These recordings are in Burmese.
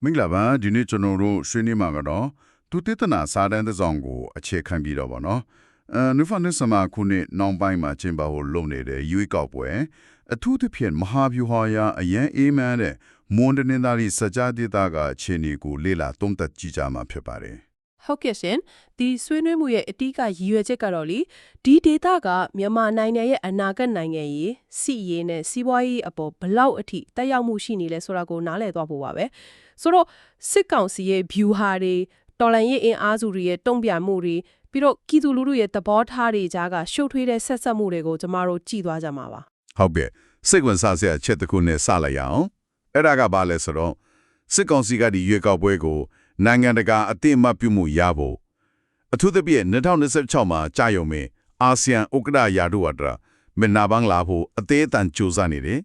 မင်္ဂလာပါဒီနေ့ကျွန်တော်တို့ဆွေးနွေးမှာကတော့သူတေသနာစာတမ်းတစ်စောင်ကိုအခြေခံပြီးတော့ဗောနော်နုဖာနစ်စမာခုနှစ်နောင်ပိုင်းမှာကျင်းပဖို့လုပ်နေတဲ့ရွေးကောက်ပွဲအထူးသဖြင့်မဟာဗျူဟာရအရန်အေးမန်းတဲ့မွန်တနင်္သာရီစကြဒေသကအခြေအနေကိုလေ့လာသုံးသပ်ကြည့်ကြမှာဖြစ်ပါတယ်ဟုတ်ကဲ့ရှင်ဒီဆွေးနွေးမှုရဲ့အတိအကရည်ရွယ်ချက်ကတော့လေဒီဒေတာကမြန်မာနိုင်ငံရဲ့အနာဂတ်နိုင်ငံရေးစီရေးနဲ့စီးပွားရေးအပေါ်ဘလောက်အထိတက်ရောက်မှုရှိနေလဲဆိုတာကိုနားလည်သွားဖို့ပါပဲဆိုတော့စစ်ကောင်စီရဲ့ view ဟာတွေတော်လန်ရေးအင်အားစုတွေရဲ့တုံ့ပြန်မှုတွေပြီးတော့ကီသူလူထုရဲ့သဘောထားတွေကြားကရှုပ်ထွေးတဲ့ဆက်ဆက်မှုတွေကိုကျမတို့ကြည့်သွားကြမှာပါဟုတ်ကဲ့စိတ်ဝင်စားစရာအချက်တစ်ခုနဲ့စလိုက်ရအောင်အဲ့ဒါကဘာလဲဆိုတော့စစ်ကောင်စီကဒီရွေးကောက်ပွဲကိုနိုင်ငံတကာအသိအမှတ်ပြုမှုရဖို့အထူးသဖြင့်2026မှာကြာရုံနဲ့အာဆီယံဥက္ကဋ္ဌရာထူးအတမင်နာဘန်းလာဖို့အသေးအတန်ကြိုးစားနေတယ်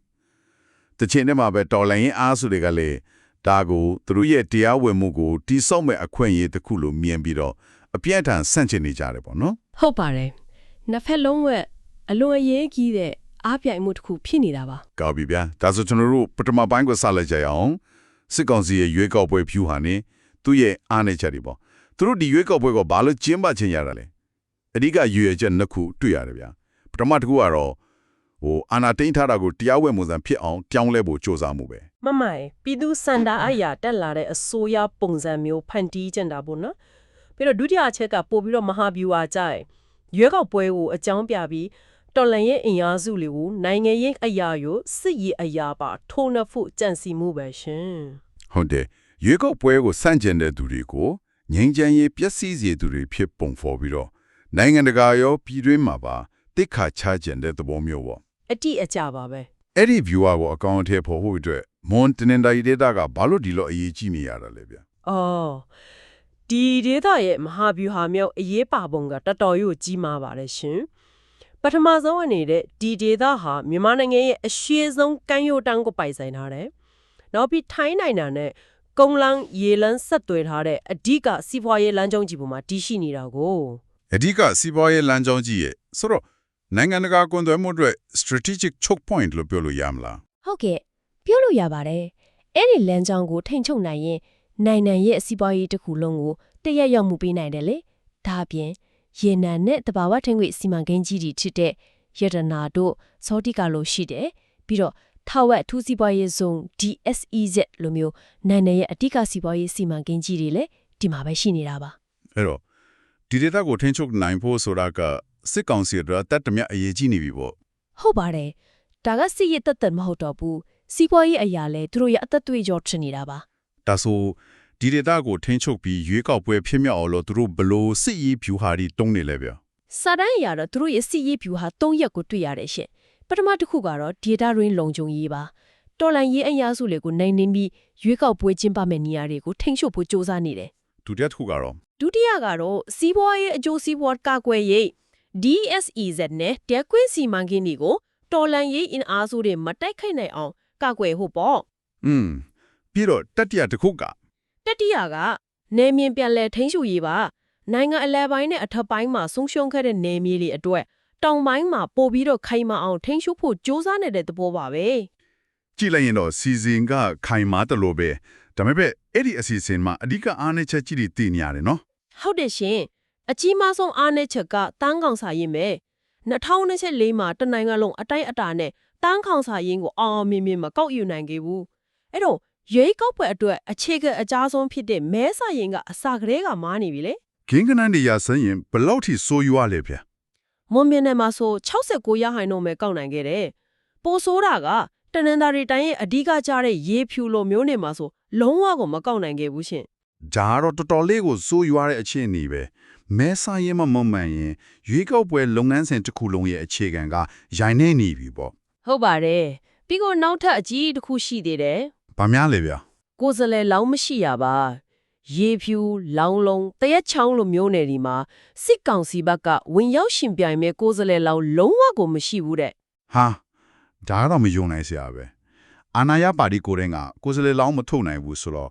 ။တချိန်တည်းမှာပဲတော်လိုင်းရင်အားစုတွေကလည်းဒါကိုသူတို့ရဲ့တရားဝင်မှုကိုတိစောက်မဲ့အခွင့်အရေးတစ်ခုလိုမြင်ပြီးတော့အပြည့်အထန်ဆန့်ကျင်နေကြတယ်ပေါ့နော်။ဟုတ်ပါတယ်။နှစ်ဖက်လုံးကအလွန်အရေးကြီးတဲ့အားပြိုင်မှုတစ်ခုဖြစ်နေတာပါ။ကောင်းပြီဗျာ။ဒါဆိုကျွန်တော်တို့ပထမပိုင်းကိုစလိုက်ကြရအောင်။စစ်ကောင်စီရဲ့ရွေးကောက်ပွဲဖြူဟာနေသူ့ရဲ့အားနည်းချက်တွေပေါ့သူတို့ဒီရွေးကောက်ပွဲကိုဘာလို့ကျင်းပခြင်းရတာလဲအဓိကရွေးချက်နှစ်ခုတွေ့ရတယ်ဗျာပထမတစ်ခုကတော့အာနာတိန်ထားတာကိုတရားဝင်မှုစံဖြစ်အောင်ပြောင်းလဲဖို့စ조사မှုပဲမမိုင်ပြည်သူစန္ဒအရာတက်လာတဲ့အစိုးရပုံစံမျိုးဖန်တီးကြတာပေါ့နော်ပြီးတော့ဒုတိယအချက်ကပို့ပြီးတော့မဟာဗျူဟာကြိုက်ရွေးကောက်ပွဲကိုအကြောင်းပြပြီးတော်လန်ရဲ့အင်အားစုတွေကိုနိုင်ငံရေးအရာရောစစ်ရေးအရာပါထိုးနှက်ဖို့ကြံစီမှုပဲရှင်ဟုတ်တယ်ရွေးကောက်ပွဲကိုစန့်ကျင်တဲ့သူတွေကိုငြိမ်းချမ်းရေးပျက်စီးစေသူတွေဖြစ်ပုံဖော်ပြီးတော့နိုင်ငံတကာရောပြည်တွင်းမှာပါတိခါချကျင်တဲ့သဘောမျိုးပေါ့အတိအကျပါပဲအဲ့ဒီ viewer ကိုအကောင့်ထဲပေါ်ဖို့အတွက်မွန်တနင်္သာရီဒေတာကဘာလို့ဒီလိုအရေးကြီးနေရတာလဲဗျအော်ဒီဒေတာရဲ့မဟာဗျူဟာမြောက်အရေးပါပုံကတော်တော်ကြီးကြီးမားပါတယ်ရှင်ပထမဆုံးအနေနဲ့ဒီဒေတာဟာမြန်မာနိုင်ငံရဲ့အရှေ့ဆုံးကမ်းရိုးတန်းကိုပိုင်ဆိုင်ထားတယ်နောက်ပြီးထိုင်းနိုင်ငံနဲ့ကုန်းလန်းရေလန်းဆက်သွယ်ထားတဲ့အဓိကစီးပွားရေးလမ်းကြောင်းကြီးပေါ်မှာတည်ရှိနေတာကိုအဓိကစီးပွားရေးလမ်းကြောင်းကြီးရဲ့ဆိုတော့နိုင်ငံတကာကွန်သွယ်မှုတွေ strategic choke point လို့ပြောလို့ရမလားဟုတ်ကဲ့ပြောလို့ရပါတယ်အဲ့ဒီလမ်းကြောင်းကိုထိန်းချုပ်နိုင်ရင်နိုင်ငံရဲ့စီးပွားရေးတစ်ခုလုံးကိုတရက်ရောက်မှုပေးနိုင်တယ်လေဒါအပြင်ရေနံနဲ့တဘာဝထင်းခွေစီမံကိန်းကြီးတွေဖြစ်တဲ့ရတနာတို့စောတိကလို့ရှိတယ်ပြီးတော့ထာဝက်ထူးစီးပွားရေးဇုံ DSEZ လိုမျိုးနိုင်ငံရဲ့အဓိကစီးပွားရေးစီမံကိန်းကြီးတွေလည်းဒီမှာပဲရှိနေတာပါအဲ့တော့ဒီဒေတာကိုထိန်းချုပ်နိုင်ဖို့ဆိုတာကစစ်ကောင်စီအတွက်တတ်တမြအရေးကြီးနေပြီပေါ့ဟုတ်ပါတယ်ဒါကစစ်ရေးတက်တက်မဟုတ်တော့ဘူးစီးပွားရေးအရာလဲသူတို့ရဲ့အသက်သွေးကြောထင်နေတာပါဒါဆိုဒီဒေတာကိုထိန်းချုပ်ပြီးရွေးကောက်ပွဲဖြစ်မြောက်အောင်လို့သူတို့ဘလို့စစ်ရေးဖြူဟာတွေတုံးနေလဲဗျစာတမ်းအရာတော့သူတို့ရဲ့စစ်ရေးဖြူဟာ၃ရက်ကိုတွေ့ရတယ်ရှင်ပထမတစ်ခုကတော့ data range လုံခြုံရေးပါတော်လန်ရေးအရာစုတွေကိုနိုင်နေပြီးရွေးကောက်ပွဲကျင်းပမယ့်နေရာတွေကိုထိန်းချုပ်ဖို့စ조사နေတယ်ဒုတိယတစ်ခုကတော့စီးပွားရေးအကျိုးစီးပွားကာကွယ်ရေး DSEZ နဲ့တက်ကွင်းစီမံကိန်းတွေကိုတော်လန်ရေးအင်အားစုတွေမတိုက်ခိုက်နိုင်အောင်ကာကွယ်ဖို့ပေါ့ပြီးတော့တတိယတစ်ခုကနေမြင်ပြန်လဲထိန်းချုပ်ရေးပါနိုင်ငံအလဲပိုင်းနဲ့အထက်ပိုင်းမှာဆုံးရှုံးခဲ့တဲ့နေမြေတွေအတွက်တောင်ပိုင်းမှာပို့ပြီးတော့ခိုင်မာအောင်ထိန်းချုပ်ဖို့စ조사နေတဲ့သဘောပါပဲကြည့်လိုက်ရင်တော့စီစဉ်ကခိုင်မာတယ်လို့ပဲဒါပေမဲ့အဲ့ဒီအစီအစဉ်မှာအဓိကအားနည်းချက်ကြီးတွေတည်နေရတယ်နော်ဟုတ်တယ်ရှင်အကြီးမားဆုံးအားနည်းချက်ကတန်းကောင်စာရင်ပဲ2024မှာတနိုင်ငံလုံးအတိုင်းအတာနဲ့တန်းကောင်စာရင်ကိုအောင်မြင်မြင်မကောက်ယူနိုင်ခဲ့ဘူးအဲ့တော့ရွေးကောက်ပွဲအတွက်အခြေခံအကြားဆုံးဖြစ်တဲ့မဲစာရင်ကအစာကလေးကမားနေပြီလေဂင်းကနန်းတွေရစရင်ဘလောက်ထိစိုးရွားလဲဗျမွန်မြင့်နယ်မှာဆို69%ပဲကောက်နိုင်ခဲ့တယ်ပိုဆိုးတာကတနင်္သာရီတိုင်းရဲ့အဓိကကျတဲ့ရေဖြူလိုမျိုးနေမှာဆိုလုံးဝကိုမကောက်နိုင်ခဲ့ဘူးရှင်ဒါတော့တော်တော်လေးကိုစိုးရွားတဲ့အခြေအနေပဲမဲစာရင်မမှန်ရင်ရွေးကောက်ပွဲလုပ်ငန်းစဉ်တစ်ခုလုံးရဲ့အခြေခံကရိုင်းနေနေပြီပေါ့ဟုတ်ပါတယ်ပြီးတော့နောက်ထပ်အကြီးတစ်ခုရှိသေးတယ်ဘာများလဲဗျကိုယ်စလဲလောင်းမရှိရပါရေဖြူလောင်းလုံးတရက်ချောင်းလိုမျိုးနယ်ဒီမှာစစ်ကောင်စီဘက်ကဝင်ရောက်ရှင်ပြိုင်မဲ့ကိုယ်စလဲလောင်းလုံးဝကိုမရှိဘူးတဲ့ဟာဒါကတော့မယုံနိုင်စရာပဲအာနာယပါတီကိုယ်တိုင်ကကိုယ်စလဲလောင်းမထုတ်နိုင်ဘူးဆိုတော့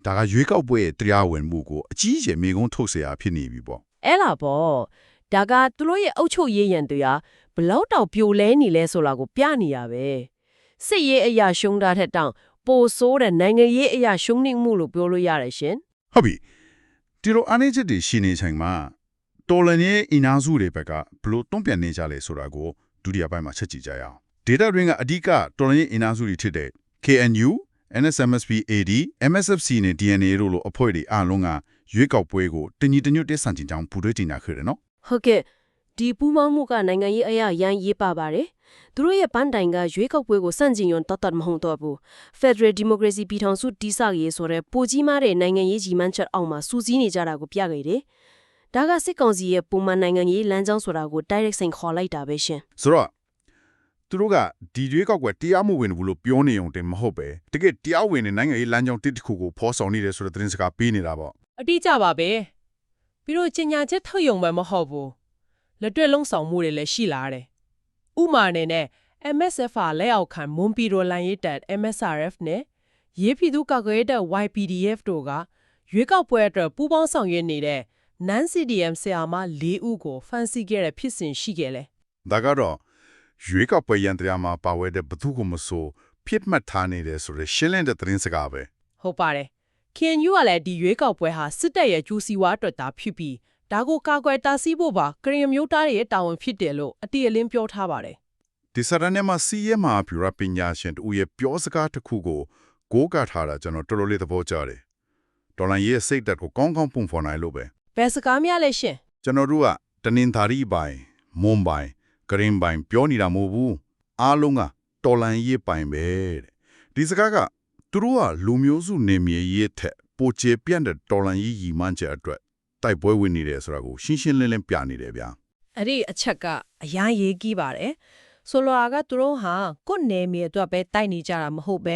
ဒါကရွေးကောက်ပွဲရဲ့တရားဝင်မှုကိုအကြီးအကျယ်မေကုန်းထုတ်เสียဖြစ်နေပြီပေါ့အဲ့လားပေါ့ဒါကသူတို့ရဲ့အုပ်ချုပ်ရေးရန်တရားဘလောက်တောင်ပြိုလဲနေလဲဆိုတာကိုပြနေရပဲစစ်ရေးအရာရှုံးတာထက်တောင် ပိုဆိုးတဲ့နိုင်ငံရေးအရာရှုံးနိမ့်မှုလို့ပြောလို့ရတယ်ရှင် ဟုတ်ပြီဒီလိုအနေချက်တွေရှိနေချိန်မှာတော်လန်ရဲ့အင်အားစုတွေဘက်ကဘလို့တွန့်ပြန်နေကြလဲဆိုတာကိုဒုတိယပိုင်းမှာချက်ကြည့်ကြရအောင် data တွေကအဓိကတော်လန်ရဲ့အင်အားစုတွေဖြစ်တဲ့ KNU NSMSP-AD MSFC နဲ့ DNA တို့လိုအဖွဲ့တွေအားလုံးကရွေးကောက်ပွဲကိုတညီတညွတ်တက်ဆန်ချင်ကြောင်းပူးတွဲတင်ညာခဲ့တယ်နော် ဟုတ်ကဲ့ဒီပူးပေါင်းမှုကနိုင်ငံရေးအရာရန်ရေးပါပါတယ်သူတို့ရဲ့ပန်းတိုင်ကရွေးကောက်ပွဲကိုစန့်ကျင်ရုံတတ်မဟုတ်တော့ဘူး Federal Democracy ပြည်ထောင်စုတိဆောက်ရေးဆိုတဲ့ပိုကြီးမားတဲ့နိုင်ငံရေးကြီးမှန်းချက်အောက်မှာစူးစီးနေကြတာကိုပြခဲ့တယ်ဒါကစစ်ကောင်စီရဲ့ပုံမှန်နိုင်ငံရေးလမ်းကြောင်းဆိုတာကို direct ဆင်ခေါ်လိုက်တာပဲရှင် ဆိုတော့သူတို့ကဒီရွေးကောက်ပွဲတရားမဝင်ဘူးလို့ပြောနေုံတင်မဟုတ်ပဲတကယ်တရားဝင်တဲ့နိုင်ငံရေးလမ်းကြောင်းတစ်ခုကိုဖော်ဆောင်နေတယ်ဆိုတဲ့သတင်းစကားပေးနေတာပေါ့ အတိအကျပါပဲပြီးတော့ကျညာချက်ထုတ်ယုံပဲမဟုတ်ဘူးလက်တွေ့လုံးဆောင်မှုတွေလည်းရှိလာတယ်ဥမာအနေနဲ့ MSF လက်အောက်ခံမွန်ပီရိုလိုင်းရေးတပ် MSRF နဲ့ရေးပြည်သူ့ကာကွယ်ရေးတပ် YPDF တို့ကရွေးကောက်ပွဲအတွက်ပူးပေါင်းဆောင်ရွက်နေတဲ့ Non-CDM ဆရာမ၄ဦးကိုဖမ်းဆီးခဲ့တဲ့ဖြစ်စဉ်ရှိခဲ့လေ ဒါကတော့ရွေးကောက်ပွဲရန်တရားမှာပါဝဲတဲ့ဘသူကမဆိုဖြစ်မှတ်ထားနေတယ်ဆိုတဲ့ရှင်းလင်းတဲ့သတင်းစကားပဲ ဟုတ်ပါတယ် KNU ကလည်းဒီရွေးကောက်ပွဲဟာစစ်တပ်ရဲ့ကျူးစီဝါအတွက်တာဖြစ်ပြီးဒါကိုကာကွယ်တားဆီးဖို့ပါကရင်မျိုးသားတွေရဲ့တာဝန်ဖြစ်တယ်လို့အတိအလင်းပြောထားပါတယ် ဒီစရနဲ့မှာစီးရဲမှာပြရပညာရှင်တူရဲ့ပြောစကားတစ်ခုကိုကိုးကားထားတာကျွန်တော်တော်တော်လေးသဘောကျတယ်ဒေါ်လာရဲ့စိတ်ဓာတ်ကိုကောင်းကောင်းပုံဖော်နိုင်လို့ပဲ ဘယ်စကားများလဲရှင် ကျွန်တော်တို့ကတနင်္သာရီပိုင်မွန်ပိုင်ကရင်ပိုင်ပြောနေတာမဟုတ်ဘူးအားလုံးကတော်လန်ရေးပိုင်ပဲတဲ့ဒီစကားကသူတို့ကလူမျိုးစုနေမြေရေးထက်ပိုချေပြန့်တဲ့တော်လန်ရေးရည်မှန်းချက်အတွက်တိုက်ပွဲဝင်နေတယ်ဆိုတာကိုရှင်းရှင်းလင်းလင်းပြနေတယ်ဗျာ အဲ့ဒီအချက်ကအရန်ရေးကြီးပါတယ်ဆိုလိုတာကသူတို့ဟာကိုယ်နယ်မြေအတွက်ပဲတိုက်နေကြတာမဟုတ်ပဲ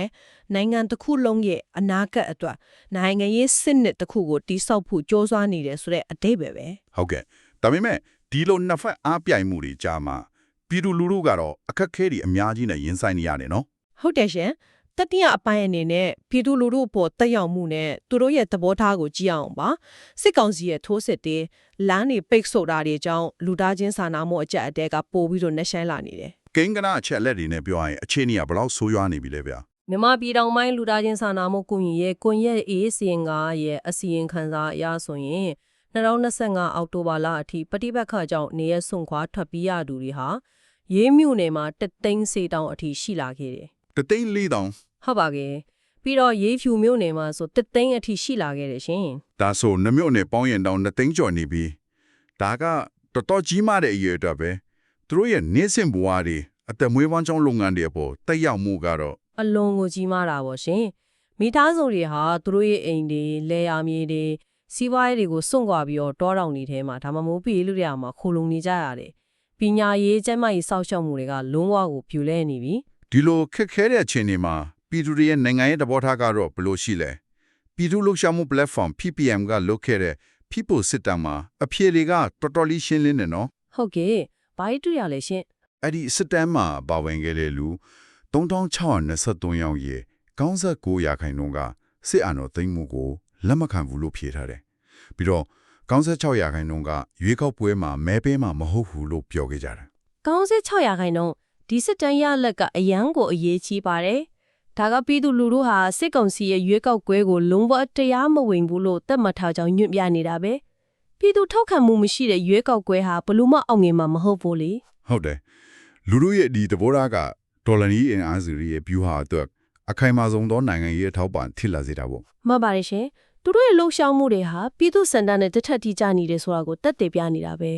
နိုင်ငံတစ်ခုလုံးရဲ့အနာဂတ်အတွက်နိုင်ငံရေးစစ်နစ်တစ်ခုကိုတိစောက်ဖို့ကြိုးစားနေတယ်ဆိုတဲ့အတိတ်ပဲ ဟုတ်ကဲ့ဒါပေမဲ့ဒီလိုနှစ်ဖက်အားပြိုင်မှုတွေကြားမှာပြည်သူလူထုကတော့အခက်အခဲတွေအများကြီးနဲ့ရင်ဆိုင်နေရတယ်နော် ဟုတ်တယ်ရှင်တတိယအပိုင်းအနေနဲ့ပြည်သူလူထုအပေါ်တက်ရောက်မှုနဲ့သူတို့ရဲ့သဘောထားကိုကြည့်အောင်ပါစစ်ကောင်စီရဲ့ထိုးစစ်တွေလမ်းတွေပိတ်ဆို့တာတွေကြောင့်လူသားချင်းစာနာမှုအကြက်အတဲကပိုပြီးတော့နှက်ဆိုင်လာနေတယ် ကိန်းကနာအချက်လက်တွေနဲ့ပြောရရင်အခြေအနေကဘယ်လောက်ဆိုးရွားနေပြီလဲဗျာ မြန်မာပြည်တော်ပိုင်းလူသားချင်းစာနာမှုကုညီရဲ့ကွန်ရက်အေးစီရင်ကရဲ့အစီရင်ခံစာအရဆိုရင်2025အောက်တိုဘာလအထိပဋိပက္ခကြောင့်နေရဆွန့်ခွာထွက်ပြေးရသူတွေဟာရေးမြို့နယ်မှာတသိန်းစေတောင်အထိရှိလာခဲ့တယ် တသိန်း၄တောင် ဟုတ်ပါကဲပြီးတော့ရေးဖြူမြို့နယ်မှာဆိုတသိန်းအထိရှိလာခဲ့တယ်ရှင် ဒါဆိုနှမြို့နယ်ပေါင်းရင်တောင်2သိန်းကျော်နေပြီဒါကတော်တော်ကြီးမားတဲ့အရေးအတွက်ပဲသူတို့ရဲ့နေစဉ်ဘဝတွေအသက်မွေးဝမ်းကြောင်းလုပ်ငန်းတွေအပေါ်တက်ရောက်မှုကတော့ အလွန်ကိုကြီးမားတာပေါ့ရှင်မိသားစုတွေဟာသူတို့ရဲ့အိမ်တွေလဲရမြေတွေစီးပွားရေးတွေကိုစွန့်ခွာပြီးတော့တောတောင်တွေထဲမှာဒါမှမဟုတ်ပြည်လူတွေအောင်မှာခိုလုံနေကြရတယ်ပညာရေးကျန်းမာရေးစောင့်ရှောက်မှုတွေကလုံးဝကိုပြိုလဲနေပြီ ဒီလိုခက်ခဲတဲ့အခြေအနေမှာပြည်သူတွေရဲ့နိုင်ငံရေးသဘောထားကတော့ဘယ်လိုရှိလဲပြည်သူ့လှုပ်ရှားမှု platform PPM ကလုပ်ခဲ့တဲ့ People System မှာအဖြေတွေကတော်တော်လေးရှင်းလင်းတယ်နော် ဟုတ်ကဲ့ဘာတွေ့ရလဲရှင် အဲ့ဒီ system မှာပါဝင်ခဲ့တဲ့လူ3623ယောက်ရဲ့99ရာခိုင်နှုန်းကစစ်အာဏာသိမ်းမှုကိုလက်မခံဘူးလို့ဖြေထားတယ်ပြီးတော့96ရာခိုင်နှုန်းကရွေးကောက်ပွဲမှာမဲပေးမှာမဟုတ်ဘူးလို့ပြောခဲ့ကြတယ် 96ရာခိုင်နှုန်းဒီစစ်တမ်းရလက်ကအရန်ကိုအရေးကြီးပါတယ်ဒါကပြည်သူလူထုဟာစစ်ကောင်စီရဲ့ရွေးကောက်ပွဲကိုလုံးဝတရားမဝင်ဘူးလို့သတ်မှတ်ထားကြောင်းညွှန်ပြနေတာပဲပြည်သူထောက်ခံမှုမရှိတဲ့ရွေးကောက်ပွဲဟာဘလို့မှအောင်မြင်မှာမဟုတ်ဘူးလေ ဟုတ်တယ်လူတို့ရဲ့ဒီသဘောထားကဒေါ်လာနီအင်အားစုရဲ့ဗျူဟာအတွက်အခိုင်အမာဆုံးသောနိုင်ငံရေးထောက်ပံ့ထိလာစေတာပေါ့ မှတ်ပါတယ်ရှင်သူတို့ရဲ့လှုပ်ရှားမှုတွေဟာပြည်သူစံတန်းနဲ့တစ်ထက်ထိကြနေတယ်ဆိုတာကိုတက်တည်ပြနေတာပဲ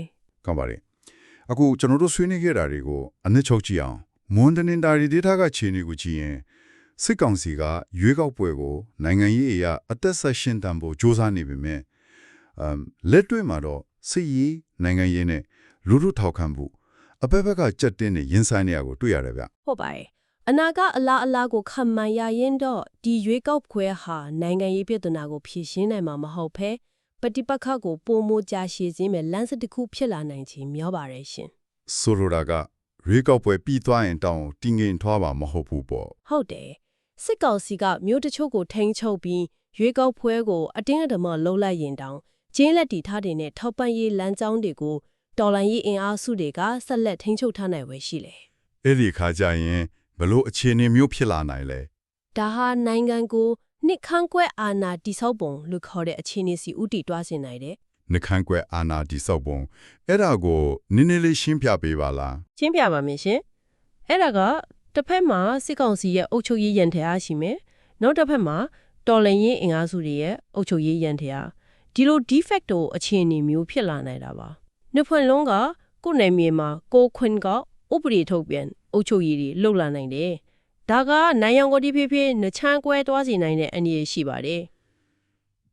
ကောင်းပါတယ်အခုကျွန်တော်တို့ဆွေးနွေးခဲ့တာတွေကိုအနစ်ချုပ်ကြည့်အောင်မွန်တနင်္သာရီဒေသကခြေနေကိုကြည့်ရင်စစ်ကောင်စီကရွေးကောက်ပွဲကိုနိုင်ငံရေးအရာအသက်ဆက်ရှင်တန်ဖို့စ조사နေပေမဲ့လက်တွေ့မှာတော့စစ်ရေးနိုင်ငံရေးနဲ့လူထုထောက်ခံမှုအဘက်ဘက်ကကြက်တင်းနေရင်ဆိုင်နေရကိုတွေ့ရတယ်ဗျ ဟုတ်ပါတယ်အနာကအလားကိုခံမှန်ရရင်တော့ဒီရွေးကောက်ပွဲဟာနိုင်ငံရေးပြည်သူနာကိုဖြည့်ရှင်းနိုင်မှာမဟုတ်ဘဲပฏิပတ်ခကိုပုံမကြာရှည်ခြင်းပဲလမ်းစတစ်ခုဖြစ်လာနိုင်ခြင်းမျောပါတယ်ရှင် ဆိုလိုတာကရွေးကောက်ပွဲပြီးသွားရင်တောင်တင်းငင်ထွားပါမဟုတ်ဘူးပေါ့ ဟုတ်တယ်စစ်ကောင်စီကမြို့တချို့ကိုထိန်းချုပ်ပြီးရွေးကောက်ပွဲကိုအတင်းအဓမ္မလှုပ်လိုက်ရင်တောင်ကျင်းလက်တီထားတဲ့နဲ့ထောက်ပံ့ရေးလမ်းကြောင်းတွေကိုတော်လိုင်းရေးအင်အားစုတွေကဆက်လက်ထိန်းချုပ်ထားနိုင်ဝယ်ရှိလေ အဲ့ဒီခါကျရင်ဘလို့အခြေအနေမျိုးဖြစ်လာနိုင်လဲ ဒါဟာနိုင်ငံကိုနှစ်ခန့်ခွဲအာဏာတိစောက်ပုံလို့ခေါ်တဲ့အခြေအနေစီဥတီတွားစေနိုင်တယ် နှခမ်းကွယ်အာနာတိစောက်ပုံအဲ့ဒါကိုနည်းနည်းလေးရှင်းပြပေးပါလား ရှင်းပြပါမယ်ရှင်အဲ့ဒါကတစ်ဖက်မှာစစ်ကောင်စီရဲ့အုပ်ချုပ်ရေးရန်တရားရှိမယ်နောက်တစ်ဖက်မှာတော်လှန်ရေးအင်အားစုတွေရဲ့အုပ်ချုပ်ရေးရန်တရားဒီလို de facto အခြေအနေမျိုးဖြစ်လာနိုင်တာပါနှစ်ဖွင့်လုံးကကိုယ်နယ်မြေမှာကိုခွင်ကဥပဒေထုတ်ပြန်အုပ်ချုပ်ရေးတွေလှုပ်လာနိုင်တယ်ဒါကနိုင်ရောင်ကိုဒီဖေးဖေးနှချမ်းကွဲသွားစေနိုင်တဲ့အနေရှိပါတယ်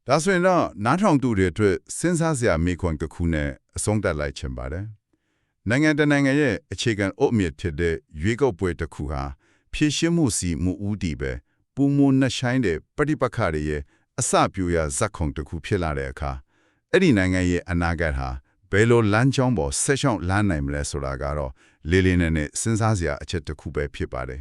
ဒါဆိုရင်တော့နားထောင်သူတွေအတွက်စဉ်းစားစရာမိခွန်းတစ်ခုနဲ့အဆုံးသတ်လိုက်ချင်ပါတယ်နိုင်ငံတကာနိုင်ငံရဲ့အခြေခံအုတ်မြစ်ဖြစ်တဲ့ရွေးကောက်ပွဲတစ်ခုဟာဖြည့်ရှင်းမှုစီမှုဦးတည်ပဲပုံမနှဆိုင်တဲ့ပဋိပက္ခတွေရဲ့အစပြိုရဇက်ခုံတစ်ခုဖြစ်လာတဲ့အခါအဲ့ဒီနိုင်ငံရဲ့အနာဂတ်ဟာဘယ်လိုလမ်းကြောင်းပေါ်ဆက်ရှောင်းလမ်းနိုင်မလဲဆိုတာကတော့လေးလေးနက်နက်စဉ်းစားစရာအချက်တစ်ခုပဲဖြစ်ပါတယ်